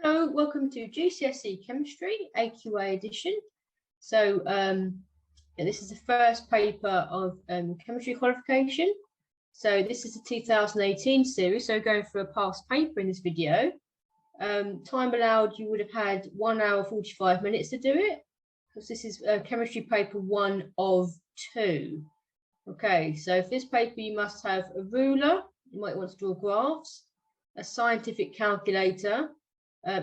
Hello, welcome to GCSE Chemistry, AQA edition. So this is the first paper of chemistry qualification. So this is the 2018 series, so going for a past paper in this video. Time allowed, you would have had 1 hour 45 minutes to do it, because this is chemistry paper 1 of 2. Okay, so for this paper you must have a ruler, you might want to draw graphs, a scientific calculator.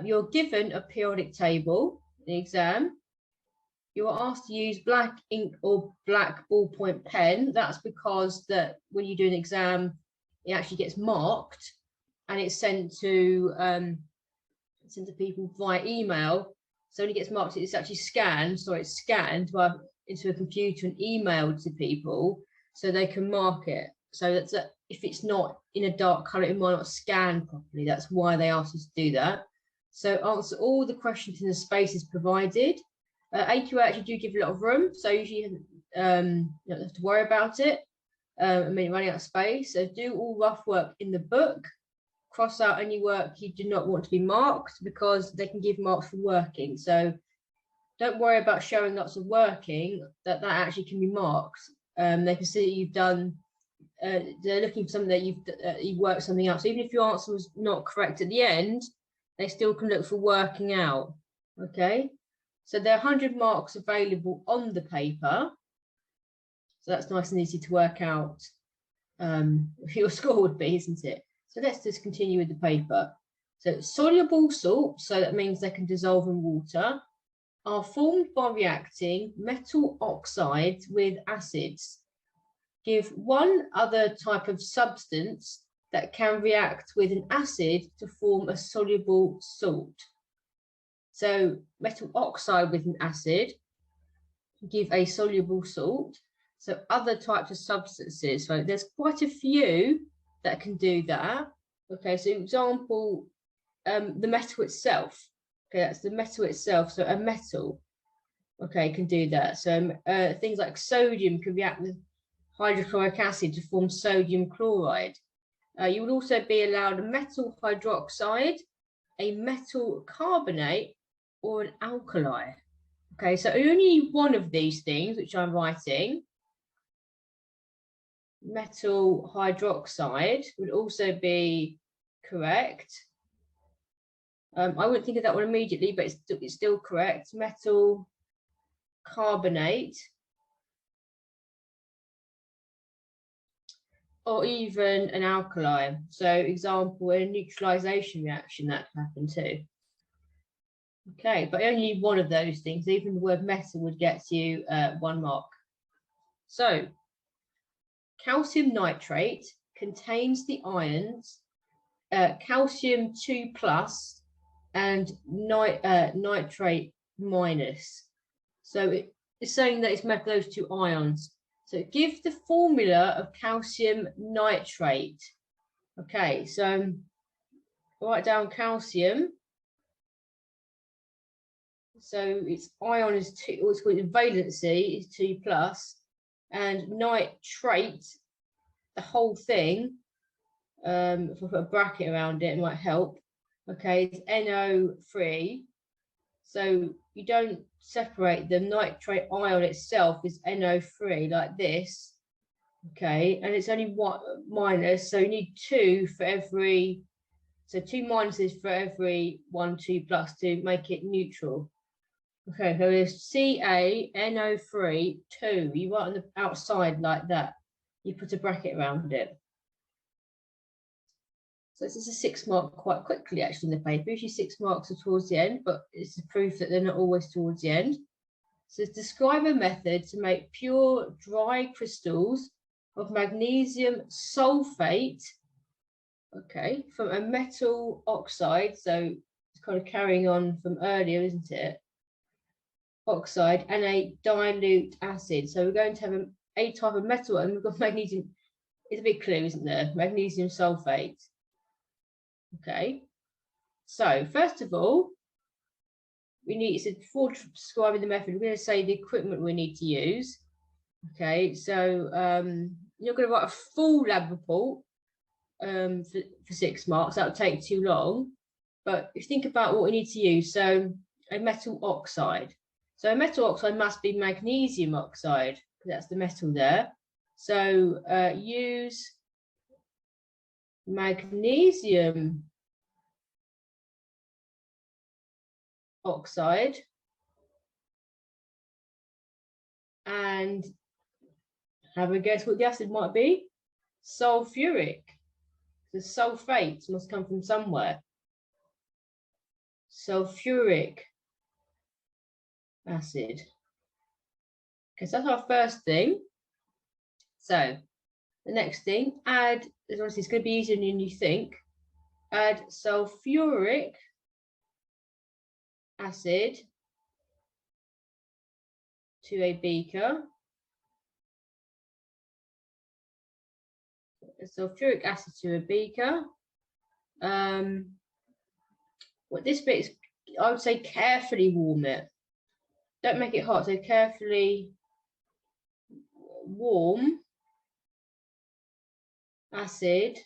You're given a periodic table in the exam. You are asked to use black ink or black ballpoint pen. That's because that when you do an exam, it actually gets marked and it's sent to people via email. So when it gets marked, it's actually scanned. So it's scanned into a computer and emailed to people so they can mark it. So that's if it's not in a dark color, it might not scan properly. That's why they asked us to do that. So answer all the questions in the spaces provided. AQA actually do give a lot of room, so usually you don't have to worry about it. Running out of space. So do all rough work in the book. Cross out any work you do not want to be marked because they can give marks for working. So don't worry about showing lots of working. That actually can be marked. They can see that you've done. They're looking for something that you've worked something out. So even if your answer was not correct at the end, they still can look for working out. Okay, so there are 100 marks available on the paper, so that's nice and easy to work out what your score would be, isn't it? So let's just continue with the paper. So soluble salts, so that means they can dissolve in water, are formed by reacting metal oxides with acids. Give one other type of substance that can react with an acid to form a soluble salt. So metal oxide with an acid give a soluble salt. So other types of substances, so there's quite a few that can do that. Okay, so example, the metal itself. Okay, that's the metal itself. So a metal, okay, can do that. So things like sodium can react with hydrochloric acid to form sodium chloride. You would also be allowed a metal hydroxide, a metal carbonate, or an alkali. Okay, so only one of these things, which I'm writing, metal hydroxide, would also be correct. I wouldn't think of that one immediately, but it's still correct. Metal carbonate, or even an alkali. So example, in a neutralization reaction, that can happen too. Okay, but only one of those things. Even the word metal would get you 1 mark. So calcium nitrate contains the ions calcium 2+ and nitrate minus. So it's saying that it's made those 2 ions. So give the formula of calcium nitrate. Okay, so write down calcium. So its ion is 2, or it's called valency is 2+, and nitrate, the whole thing. If I put a bracket around it, it might help. Okay, it's NO3. So you don't separate the nitrate ion itself is NO3 like this. Okay, and it's only 1 minus, so you need 2 for every, so 2 minuses for every 1 2+ to make it neutral. Okay, so there's CaNO3 2. You write on the outside like that. You put a bracket around it. So this is a 6 mark quite quickly actually in the paper. Usually 6 marks are towards the end, but it's a proof that they're not always towards the end. So describe a method to make pure dry crystals of magnesium sulfate, okay, from a metal oxide. So it's kind of carrying on from earlier, isn't it? Oxide and a dilute acid. So we're going to have a type of metal, and we've got magnesium. It's a big clue, isn't there? Magnesium sulfate. Okay, so first of all, we need, so before describing the method, we're going to say the equipment we need to use. Okay, so you're going to write a full lab report for 6 marks. That would take too long. but if you think about what we need to use, so a metal oxide. So a metal oxide must be magnesium oxide, because that's the metal there. So use magnesium oxide, and have a guess what the acid might be? Sulfuric. The sulfate must come from somewhere. Sulfuric acid. Okay, so that's our first thing. So the next thing, add, obviously it's going to be easier than you think, add sulfuric acid to a beaker. Sulfuric acid to a beaker. What this bit is, I would say carefully warm it. Don't make it hot, so carefully warm acid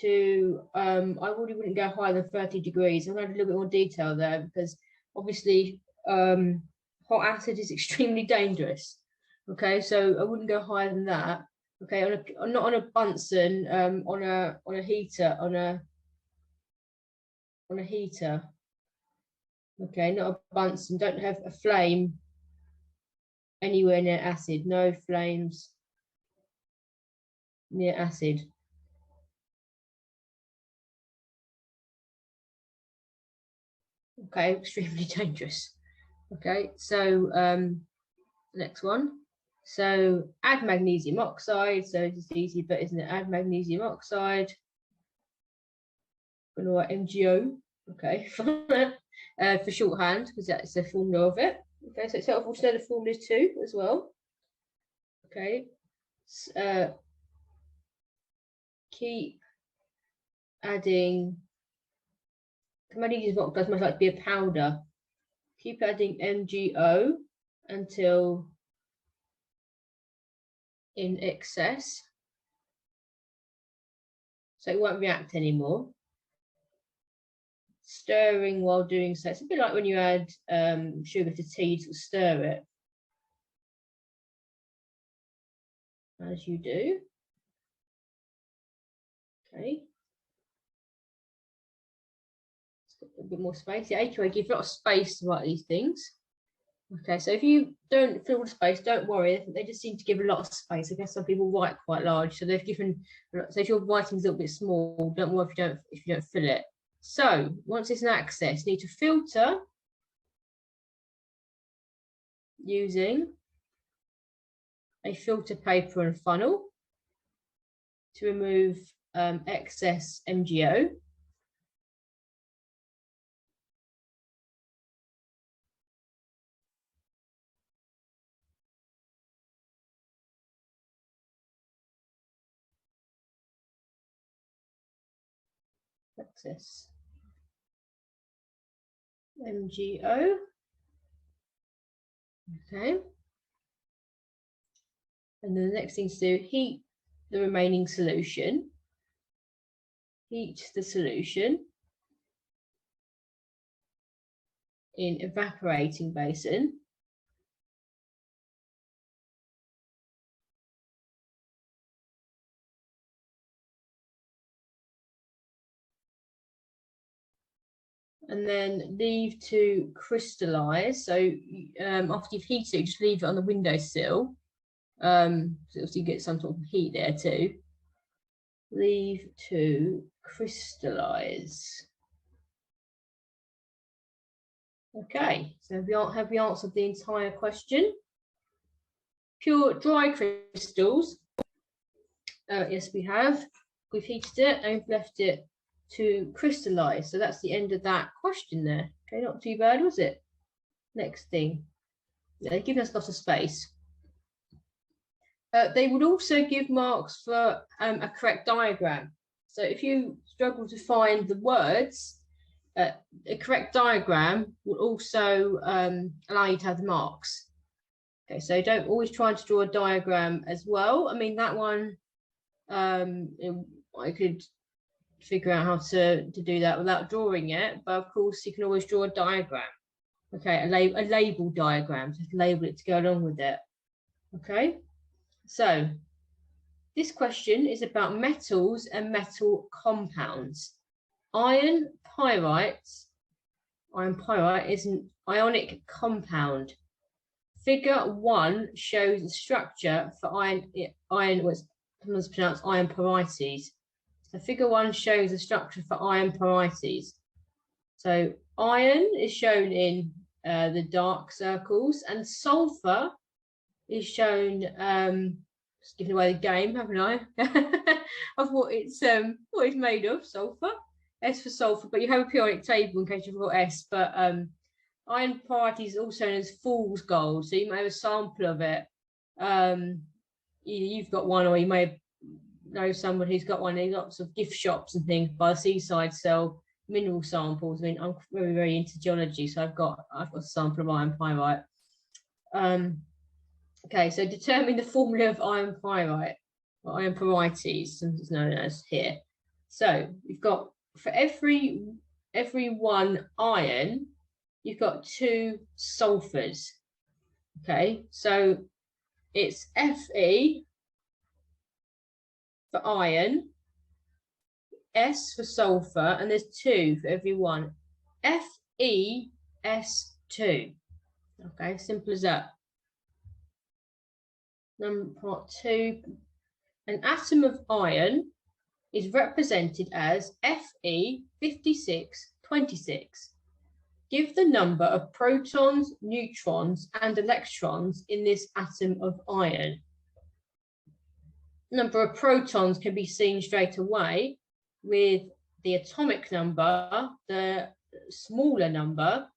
to, I really wouldn't go higher than 30 degrees. I'm going to add a little bit more detail there because obviously hot acid is extremely dangerous. Okay, so I wouldn't go higher than that. Okay, not on a Bunsen, on a heater, on a heater. Okay, not a Bunsen. Don't have a flame anywhere near acid. No flames near acid. Okay, extremely dangerous. Okay, so next one. So add magnesium oxide. So it's easy, but isn't it? Add magnesium oxide. I'm gonna write MgO. Okay, for shorthand because that's the formula of it. Okay, so it's helpful to know the formula too as well. Okay, keep adding. Magnesium oxide must like to be a powder. Keep adding MgO until in excess, so it won't react anymore. Stirring while doing so. It's a bit like when you add sugar to tea to stir it, as you do. Okay. Let's get a bit more space. The AQA gives a lot of space to write these things. Okay, so if you don't fill the space, don't worry. They just seem to give a lot of space. I guess some people write quite large, so they've given. So if your writing's a little bit small, don't worry if you don't fill it. So once it's an access, you need to filter using a filter paper and funnel to remove excess MgO. Excess MgO. Okay. And then the next thing to do, heat the remaining solution. Heat the solution in evaporating basin. And then leave to crystallize. So after you've heated it, just leave it on the windowsill. So you get some sort of heat there too. Leave to crystallize. Okay, so have we answered the entire question? Pure dry crystals. Yes, we have. We've heated it and we've left it to crystallize. So that's the end of that question there. Okay, not too bad, was it? Next thing. Yeah, they've given us lots of space. They would also give marks for a correct diagram. So if you struggle to find the words, a correct diagram will also allow you to have the marks. Okay, so don't always try to draw a diagram as well. I mean, that one, I could figure out how to do that without drawing it, but of course you can always draw a diagram. Okay, a label diagram, just label it to go along with it. Okay, so this question is about metals and metal compounds. Iron pyrite is an ionic compound. Figure 1 shows the structure for iron was sometimes pronounced iron pyrites. So figure 1 shows the structure for iron pyrites. So iron is shown in the dark circles, and sulfur is shown. Just giving away the game, haven't I? Of what it's made of. Sulfur. S for sulfur, but you have a periodic table in case you forgot S. But iron pyrite is also known as fool's gold, so you may have a sample of it. You've got one, or you may know someone who's got one. There's lots of gift shops and things by the seaside sell mineral samples. I mean, I'm very, very into geology, so I've got a sample of iron pyrite. Okay, so determine the formula of iron pyrite, or iron pyrites, as it's known as here. So you've got, for every one iron, you've got 2 sulfurs. Okay, so it's Fe for iron, S for sulfur, and there's 2 for every one. FeS2. Okay, simple as that. Number part 2. An atom of iron is represented as Fe5626. Give the number of protons, neutrons, and electrons in this atom of iron. Number of protons can be seen straight away with the atomic number, the smaller number.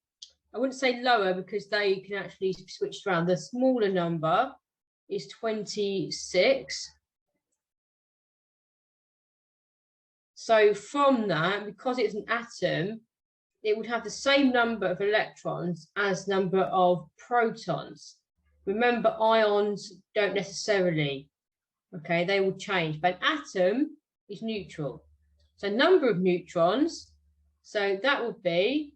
I wouldn't say lower because they can actually be switched around. The smaller number is 26. So from that, because it's an atom, it would have the same number of electrons as number of protons. Remember, ions don't necessarily, okay, they will change, but an atom is neutral. So number of neutrons, so that would be,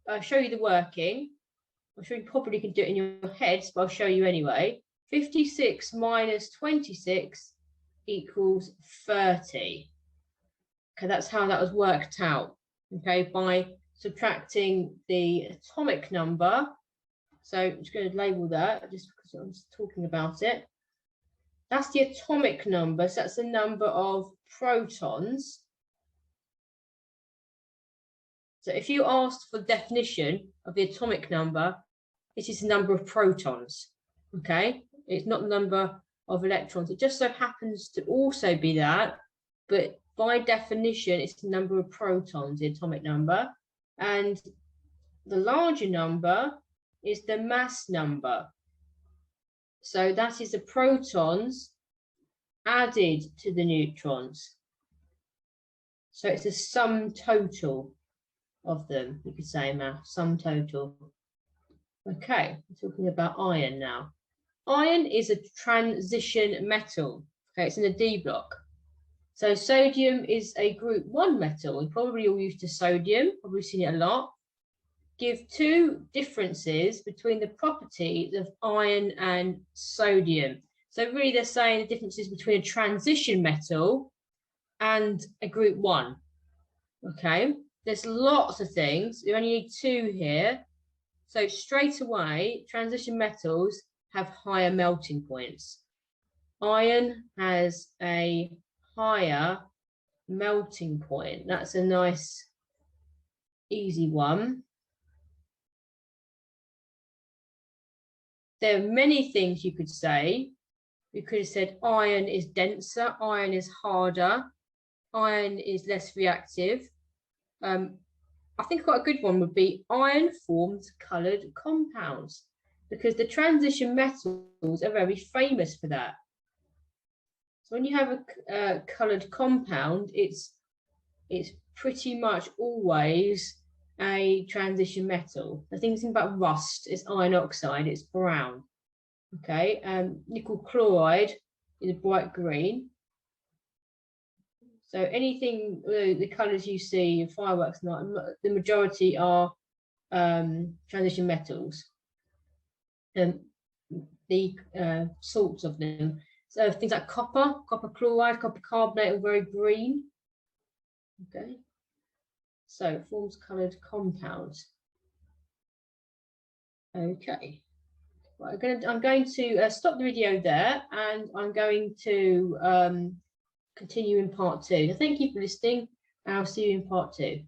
I'll show you the working. I'm sure you probably can do it in your heads, but I'll show you anyway. 56 minus 26 equals 30. Okay, that's how that was worked out. Okay, by subtracting the atomic number. So I'm just going to label that just because I'm just talking about it. That's the atomic number, so that's the number of protons. So if you asked for the definition of the atomic number, it is the number of protons. Okay, it's not the number of electrons. It just so happens to also be that, but by definition, it's the number of protons, the atomic number. And the larger number is the mass number. So that is the protons added to the neutrons. So it's the sum total of them, you could say, math, sum total. Okay, we're talking about iron now. Iron is a transition metal. Okay, it's in a D block. So sodium is a group 1 metal. We're probably all used to sodium, probably seen it a lot. Give 2 differences between the properties of iron and sodium. So really they're saying the differences between a transition metal and a group 1. Okay, there's lots of things. We only need 2 here. So straight away, transition metals have higher melting points. Iron has a higher melting point. That's a nice, easy one. There are many things you could say. You could have said iron is denser, iron is harder, iron is less reactive. I think quite a good one would be iron forms coloured compounds, because the transition metals are very famous for that. So when you have a coloured compound, it's pretty much always a transition metal. The thing about rust is iron oxide, it's brown. Okay, nickel chloride is a bright green. So anything, the colours you see in fireworks night, the majority are transition metals. The salts of them. So things like copper, copper chloride, copper carbonate are very green. Okay. So it forms coloured compounds. Okay. Right, I'm going to stop the video there, and I'm going to continue in part 2. Thank you for listening, and I'll see you in part 2.